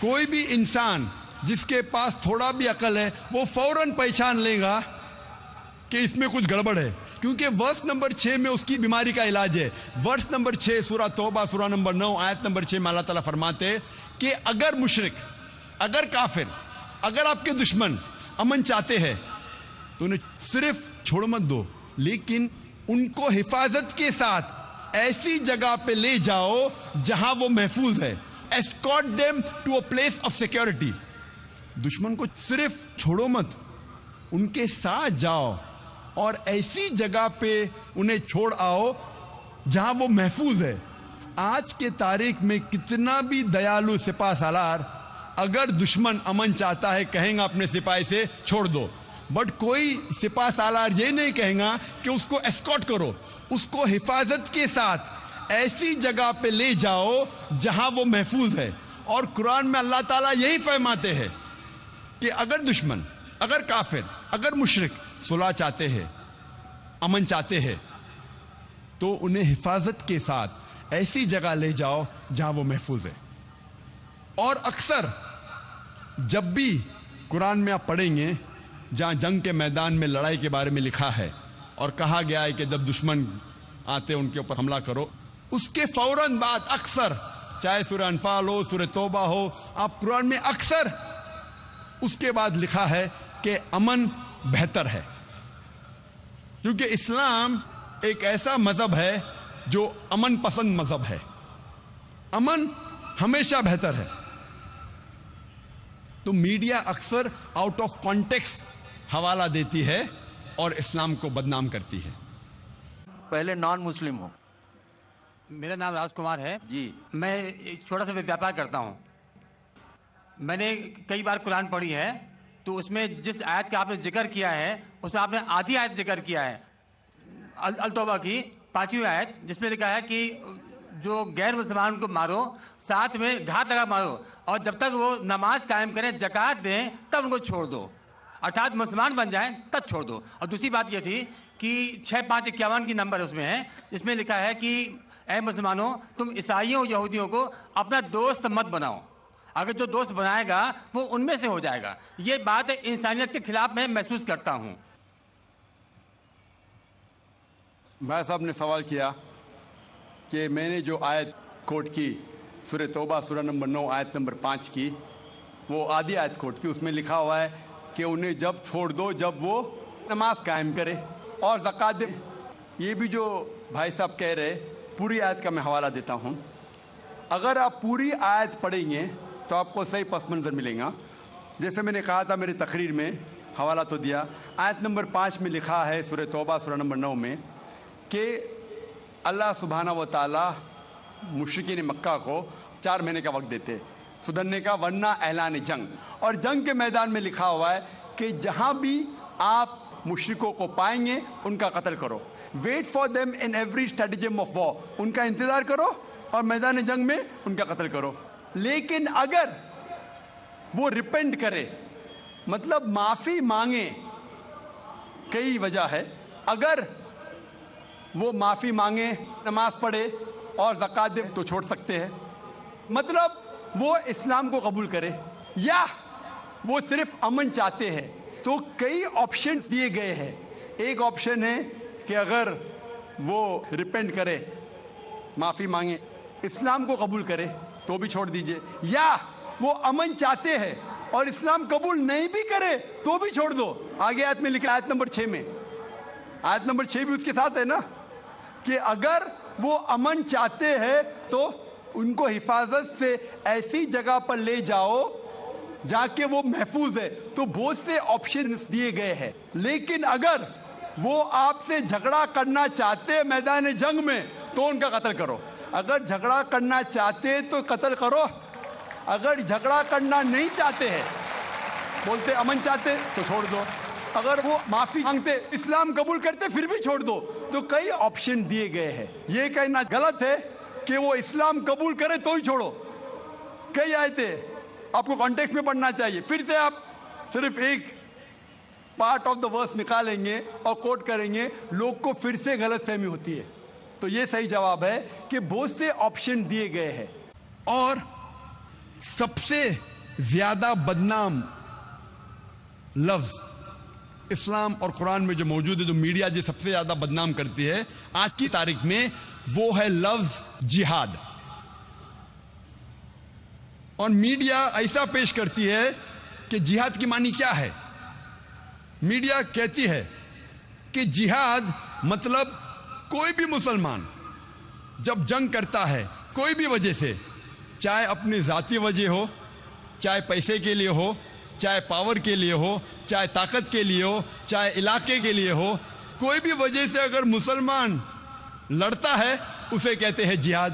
کوئی بھی انسان جس کے پاس تھوڑا بھی عقل ہے وہ فوراً پہچان لے گا کہ اس میں کچھ گڑبڑ ہے، کیونکہ ورس نمبر 6 میں اس کی بیماری کا علاج ہے۔ ورس نمبر 6 سورہ توبہ سورہ نمبر 9 آیت نمبر 6 میں اللہ تعالیٰ فرماتے کہ اگر مشرک، اگر کافر، اگر آپ کے دشمن امن چاہتے ہیں تو انہیں صرف چھوڑ مت دو، لیکن ان کو حفاظت کے ساتھ ایسی جگہ پہ لے جاؤ جہاں وہ محفوظ ہے۔ escort them to a place of security۔ دشمن کو صرف چھوڑو مت، ان کے ساتھ جاؤ اور ایسی جگہ پہ انہیں چھوڑ آؤ جہاں وہ محفوظ ہے۔ آج کے تاریخ میں کتنا بھی دیالو سپاہ سالار، اگر دشمن امن چاہتا ہے کہیں گا اپنے سپاہی سے چھوڑ دو، بٹ کوئی سپاہ سالار یہ نہیں کہیں گا کہ اس کو اسکارٹ کرو، اس کو حفاظت کے ساتھ ایسی جگہ پہ لے جاؤ جہاں وہ محفوظ ہے۔ اور قرآن میں اللہ تعالیٰ یہی فرماتے ہیں کہ اگر دشمن، اگر کافر، اگر مشرک صلح چاہتے ہیں، امن چاہتے ہیں، تو انہیں حفاظت کے ساتھ ایسی جگہ لے جاؤ جہاں وہ محفوظ ہے۔ اور اکثر جب بھی قرآن میں آپ پڑھیں گے جہاں جنگ کے میدان میں لڑائی کے بارے میں لکھا ہے اور کہا گیا ہے کہ جب دشمن آتے ان کے اوپر حملہ کرو، اس کے فوراً بعد اکثر، چاہے سورہ انفال ہو، سورہ توبہ ہو، آپ قرآن میں اکثر اس کے بعد لکھا ہے کہ امن بہتر ہے، کیونکہ اسلام ایک ایسا مذہب ہے جو امن پسند مذہب ہے۔ امن ہمیشہ بہتر ہے۔ تو میڈیا اکثر آؤٹ آف کانٹیکس حوالہ دیتی ہے اور اسلام کو بدنام کرتی ہے۔ پہلے نان مسلم ہو۔ میرا نام راج کمار ہے جی۔ میں ایک چھوٹا سا ویاپار کرتا ہوں۔ میں نے کئی بار قرآن پڑھی ہے، تو اس میں جس آیت کا آپ نے ذکر کیا ہے اس میں آپ نے آدھی آیت ذکر کیا ہے، التوبہ کی 5ویں آیت، جس میں لکھا ہے کہ جو غیر مسلمان کو مارو، ساتھ میں گھات لگا مارو، اور جب تک وہ نماز قائم کریں، زکوٰۃ دیں، تب ان کو چھوڑ دو، ارتھات مسلمان بن جائیں تب چھوڑ دو۔ اور دوسری بات یہ تھی کہ 6551 کی نمبر اس میں ہے، جس میں لکھا ہے کہ اے مسلمانوں، تم عیسائیوں یہودیوں کو اپنا دوست مت بناؤ، اگر جو دوست بنائے گا وہ ان میں سے ہو جائے گا۔ یہ بات انسانیت کے خلاف میں محسوس کرتا ہوں۔ بھائی صاحب نے سوال کیا کہ میں نے جو آیت کوٹ کی سورہ توبہ سورہ نمبر 9 آیت نمبر 5 کی، وہ آدھی آیت کوٹ کی، اس میں لکھا ہوا ہے کہ انہیں جب چھوڑ دو جب وہ نماز قائم کرے اور زکوٰۃ دے۔ یہ بھی جو بھائی صاحب کہہ رہے، پوری آیت کا میں حوالہ دیتا ہوں۔ اگر آپ پوری آیت پڑھیں گے تو آپ کو صحیح پس منظر ملے گا۔ جیسے میں نے کہا تھا میری تقریر میں، حوالہ تو دیا، آیت نمبر 5 میں لکھا ہے سورہ توبہ سورہ نمبر 9 میں کہ اللہ سبحانہ و تعالیٰ مشرکین مکہ کو 4 مہینے کا وقت دیتے سدھرنے کا، ورنہ اعلان جنگ۔ اور جنگ کے میدان میں لکھا ہوا ہے کہ جہاں بھی آپ مشرکوں کو پائیں گے ان کا قتل کرو، wait for them in every stratagem of war, ان کا انتظار کرو اور میدان جنگ میں ان کا قتل کرو۔ لیکن اگر وہ ریپینٹ کرے، مطلب معافی مانگے، کئی وجہ ہے، اگر وہ معافی مانگے، نماز پڑھے اور زکوٰۃ دے تو چھوڑ سکتے ہیں، مطلب وہ اسلام کو قبول کرے، یا وہ صرف امن چاہتے ہیں، تو کئی آپشنز دیے گئے ہیں۔ ایک آپشن ہے کہ اگر وہ ریپینٹ کرے، معافی مانگے، اسلام کو قبول کرے تو بھی چھوڑ دیجئے، یا وہ امن چاہتے ہیں اور اسلام قبول نہیں بھی کرے تو بھی چھوڑ دو۔ آگے آیت میں لکھا ہے آیت نمبر 6 میں، آیت نمبر 6 بھی اس کے ساتھ ہے نا، کہ اگر وہ امن چاہتے ہیں تو ان کو حفاظت سے ایسی جگہ پر لے جاؤ جہاں کہ وہ محفوظ ہے۔ تو بہت سے آپشنز دیے گئے ہیں، لیکن اگر وہ آپ سے جھگڑا کرنا چاہتے ہیں میدان جنگ میں تو ان کا قتل کرو۔ اگر جھگڑا کرنا چاہتے تو قتل کرو، اگر جھگڑا کرنا نہیں چاہتے ہیں، بولتے امن چاہتے تو چھوڑ دو، اگر وہ معافی مانگتے، اسلام قبول کرتے پھر بھی چھوڑ دو۔ تو کئی آپشن دیے گئے ہیں۔ یہ کہنا غلط ہے کہ وہ اسلام قبول کرے تو ہی چھوڑو۔ کئی آیتیں آپ کو کانٹیکسٹ میں پڑھنا چاہیے، پھر سے آپ صرف ایک پارٹ آف دا ورس نکالیں گے اور کوٹ کریں گے، لوگ کو پھر سے غلط فہمی ہوتی ہے۔ تو یہ صحیح جواب ہے کہ بہت سے آپشن دیے گئے ہیں۔ اور سب سے زیادہ بدنام لفظ اسلام اور قرآن میں جو موجود ہے، جو میڈیا جو سب سے زیادہ بدنام کرتی ہے آج کی تاریخ میں، وہ ہے لفظ جہاد. اور میڈیا ایسا پیش کرتی ہے کہ جہاد کی معنی کیا ہے. میڈیا کہتی ہے کہ جہاد مطلب کوئی بھی مسلمان جب جنگ کرتا ہے کوئی بھی وجہ سے، چاہے اپنی ذاتی وجہ ہو، چاہے پیسے کے لیے ہو، چاہے پاور کے لیے ہو، چاہے طاقت کے لیے ہو، چاہے علاقے کے لیے ہو، کوئی بھی وجہ سے اگر مسلمان لڑتا ہے اسے کہتے ہیں جہاد.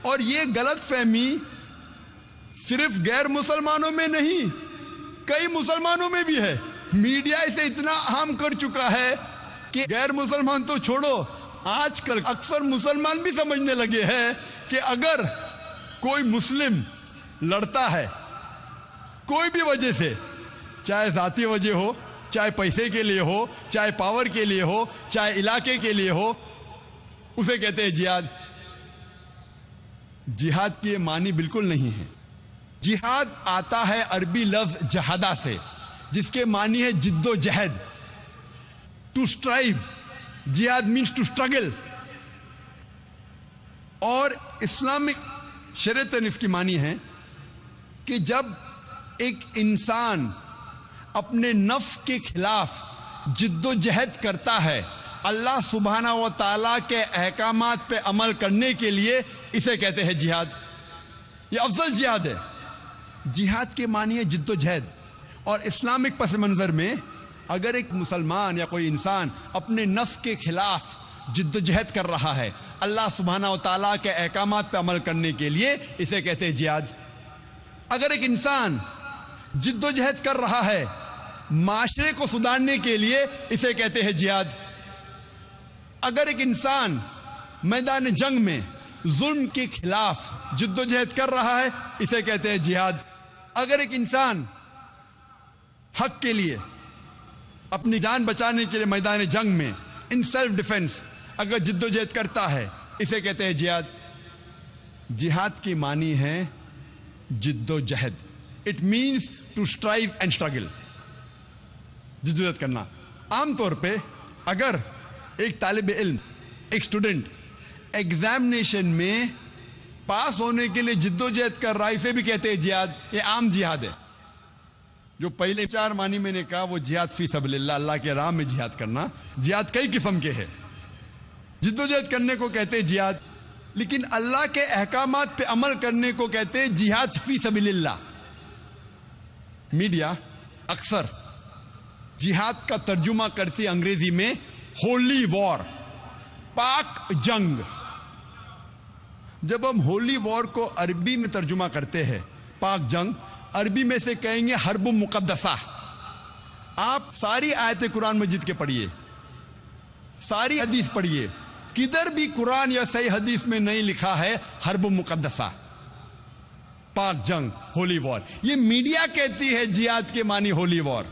اور یہ غلط فہمی صرف غیر مسلمانوں میں نہیں، کئی مسلمانوں میں بھی ہے. میڈیا اسے اتنا عام کر چکا ہے کہ غیر مسلمان تو چھوڑو، آج کل اکثر مسلمان بھی سمجھنے لگے ہیں کہ اگر کوئی مسلم لڑتا ہے کوئی بھی وجہ سے، چاہے ذاتی وجہ ہو، چاہے پیسے کے لیے ہو، چاہے پاور کے لیے ہو، چاہے علاقے کے لیے ہو، اسے کہتے ہیں جہاد. جہاد کی یہ معنی بالکل نہیں ہے. جہاد آتا ہے عربی لفظ جہادہ سے، جس کے معنی ہے جد و جہد، ٹو اسٹرائیو. جہاد مینس ٹو اسٹرگل. اور اسلامک شریعت اس کی معنی ہے کہ جب ایک انسان اپنے نفس کے خلاف جد و جہد کرتا ہے اللہ سبحانہ و تعالیٰ کے احکامات پہ عمل کرنے کے لیے، اسے کہتے ہیں جہاد. یہ افضل جہاد ہے. جہاد کے معنی ہے جد و جہد. اور اسلامک پس منظر میں اگر ایک مسلمان یا کوئی انسان اپنے نفس کے خلاف جد و جہد کر رہا ہے اللہ سبحانہ و تعالیٰ کے احکامات پہ عمل کرنے کے لیے، اسے کہتے ہیں جہاد. اگر ایک انسان جد و جہد کر رہا ہے معاشرے کو سدھارنے کے لیے، اسے کہتے ہیں جہاد. اگر ایک انسان میدان جنگ میں ظلم کے خلاف جد و جہد کر رہا ہے، اسے کہتے ہیں جہاد. اگر ایک انسان حق کے لیے اپنی جان بچانے کے لیے میدان جنگ میں ان سیلف ڈیفنس اگر جد و جہد کرتا ہے، اسے کہتے ہیں جہاد. جہاد کی معنی ہے جد و جہد. It means to strive and struggle. جد و جہد کرنا. عام طور پہ اگر ایک طالب علم، ایک اسٹوڈنٹ ایگزامینیشن میں پاس ہونے کے لیے جد و جہد کر رہا ہے، اسے بھی کہتے ہیں جہاد. یہ عام جہاد ہے. جو پہلے 4 معنی میں نے کہا وہ جہاد فی سبیل اللہ، اللہ کے راہ میں جہاد کرنا. جہاد کئی قسم کے ہیں. جد و جہد کرنے کو کہتے ہیں جہاد، لیکن اللہ کے احکامات پہ عمل کرنے کو کہتے ہیں جہاد فی سبیل اللہ. میڈیا اکثر جہاد کا ترجمہ کرتی انگریزی میں ہولی وار، پاک جنگ. جب ہم ہولی وار کو عربی میں ترجمہ کرتے ہیں پاک جنگ، عربی میں سے کہیں گے حرب مقدسہ. آپ ساری آیت قرآن مجید کے پڑھیے، ساری حدیث پڑھیے، کدھر بھی قرآن یا صحیح حدیث میں نہیں لکھا ہے حرب مقدسہ، پاک جنگ، ہولی وار. یہ میڈیا کہتی ہے جہاد کے معنی ہولی وار.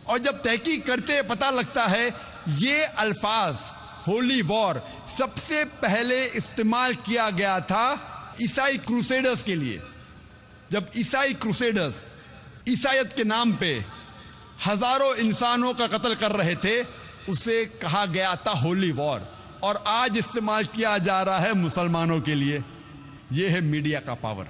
اور جب تحقیق کرتے پتہ لگتا ہے یہ الفاظ ہولی وار سب سے پہلے استعمال کیا گیا تھا عیسائی کروسیڈرز کے لیے. جب عیسائی کروسیڈرز عیسائیت کے نام پہ ہزاروں انسانوں کا قتل کر رہے تھے، اسے کہا گیا تھا ہولی وار. اور آج استعمال کیا جا رہا ہے مسلمانوں کے لیے. یہ ہے میڈیا کا پاور.